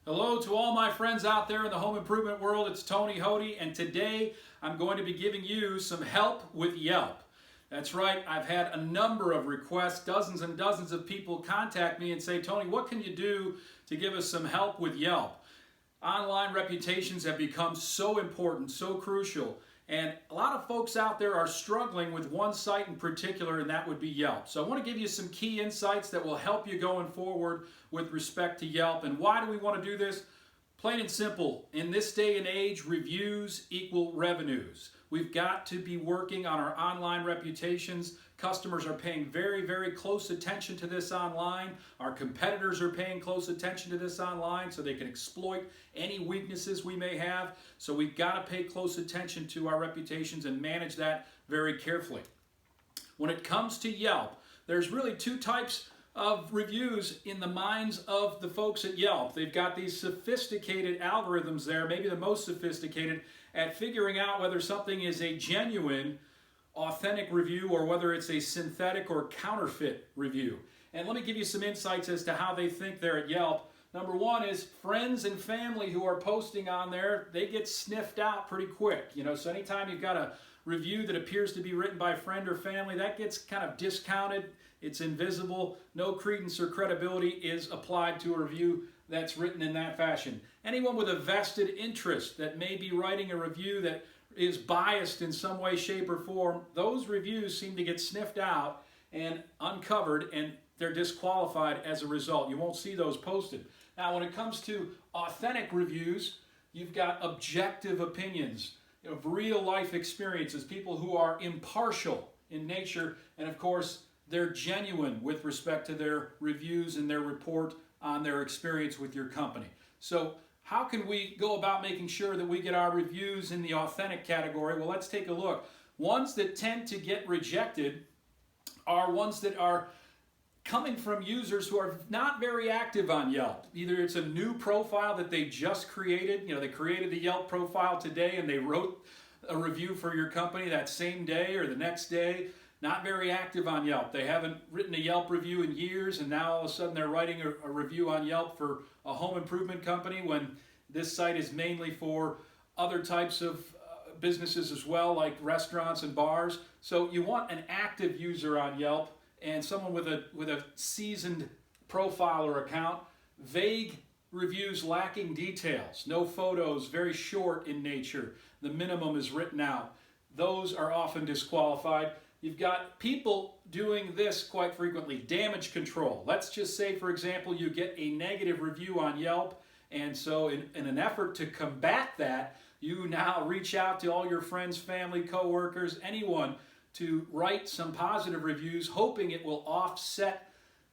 Hello to all my friends out there in the home improvement world. It's Tony Hoty, and today I'm going to be giving you some help with Yelp. That's right, I've had a number of requests, dozens and dozens of people contact me and say, Tony, what can you do to give us some help with Yelp? Online reputations have become so important, so crucial, and a lot of folks out there are struggling with one site in particular, and that would be Yelp. So I want to give you some key insights that will help you going forward with respect to Yelp. And why do we want to do this? Plain and simple, in this day and age, reviews equal revenues. We've got to be working on our online reputations. Customers are paying very, very close attention to this online. Our competitors are paying close attention to this online so they can exploit any weaknesses we may have. So we've got to pay close attention to our reputations and manage that very carefully. When it comes to Yelp, there's really two types of reviews in the minds of the folks at Yelp. They've got these sophisticated algorithms there, maybe the most sophisticated, at figuring out whether something is a genuine, authentic review or whether it's a synthetic or counterfeit review. And let me give you some insights as to how they think there at Yelp. Number one is friends and family who are posting on there, they get sniffed out pretty quick. So anytime you've got a review that appears to be written by a friend or family, that gets kind of discounted. It's invisible. No credence or credibility is applied to a review that's written in that fashion. Anyone with a vested interest that may be writing a review that is biased in some way, shape, or form, those reviews seem to get sniffed out and uncovered, and they're disqualified as a result. You won't see those posted. Now, when it comes to authentic reviews, you've got objective opinions of real life experiences, people who are impartial in nature, and of course, they're genuine with respect to their reviews and their report on their experience with your company. So how can we go about making sure that we get our reviews in the authentic category? Well, let's take a look. Ones that tend to get rejected are ones that are coming from users who are not very active on Yelp. Either it's a new profile that they just created, they created the Yelp profile today and they wrote a review for your company that same day or the next day. Not very active on Yelp. They haven't written a Yelp review in years, and now all of a sudden they're writing a review on Yelp for a home improvement company when this site is mainly for other types of businesses as well, like restaurants and bars. So you want an active user on Yelp and someone with a seasoned profile or account. Vague reviews lacking details, no photos, very short in nature. The minimum is written out. Those are often disqualified. You've got people doing this quite frequently, damage control. Let's just say, for example, you get a negative review on Yelp, and so in an effort to combat that, you now reach out to all your friends, family, coworkers, anyone to write some positive reviews, hoping it will offset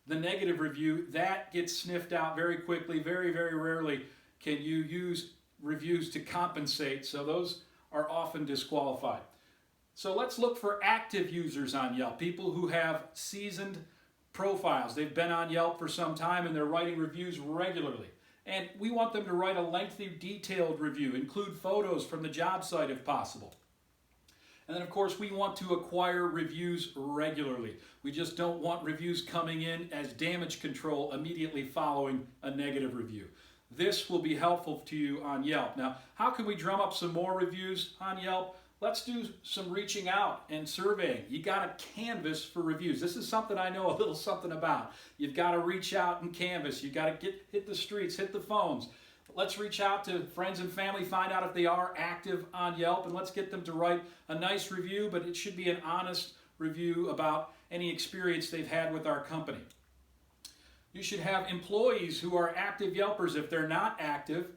the negative review. That gets sniffed out very quickly. Very, very rarely can you use reviews to compensate, so those are often disqualified. So let's look for active users on Yelp, people who have seasoned profiles. They've been on Yelp for some time and they're writing reviews regularly. And we want them to write a lengthy, detailed review, include photos from the job site if possible. And then, of course, we want to acquire reviews regularly. We just don't want reviews coming in as damage control immediately following a negative review. This will be helpful to you on Yelp. Now, how can we drum up some more reviews on Yelp? Let's do some reaching out and surveying. You got to canvas for reviews. This is something I know a little something about. You've got to reach out and canvas. You've got to hit the streets, hit the phones. Let's reach out to friends and family, find out if they are active on Yelp, and let's get them to write a nice review, but it should be an honest review about any experience they've had with our company. You should have employees who are active Yelpers. If they're not active,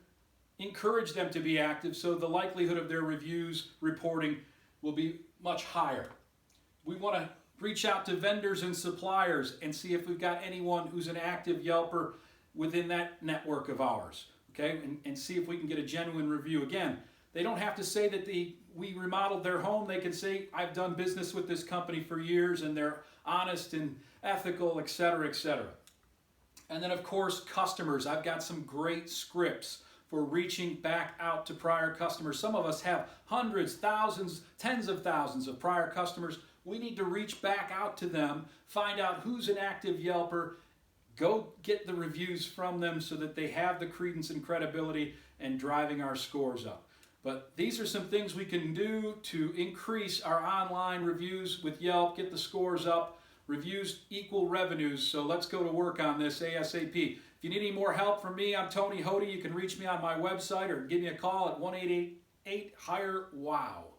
encourage them to be active so the likelihood of their reviews reporting will be much higher. We want to reach out to vendors and suppliers and see if we've got anyone who's an active Yelper within that network of ours, okay? And see if we can get a genuine review. Again, they don't have to say that we remodeled their home. They can say, I've done business with this company for years and they're honest and ethical, etc., etc. And then, of course, customers. I've got some great scripts for reaching back out to prior customers. Some of us have hundreds, thousands, tens of thousands of prior customers. We need to reach back out to them, find out who's an active Yelper, go get the reviews from them so that they have the credence and credibility and driving our scores up. But these are some things we can do to increase our online reviews with Yelp, get the scores up. Reviews equal revenues, so let's go to work on this ASAP. If you need any more help from me, I'm Tony Hoty. You can reach me on my website or give me a call at 1-888-HIRE-WOW.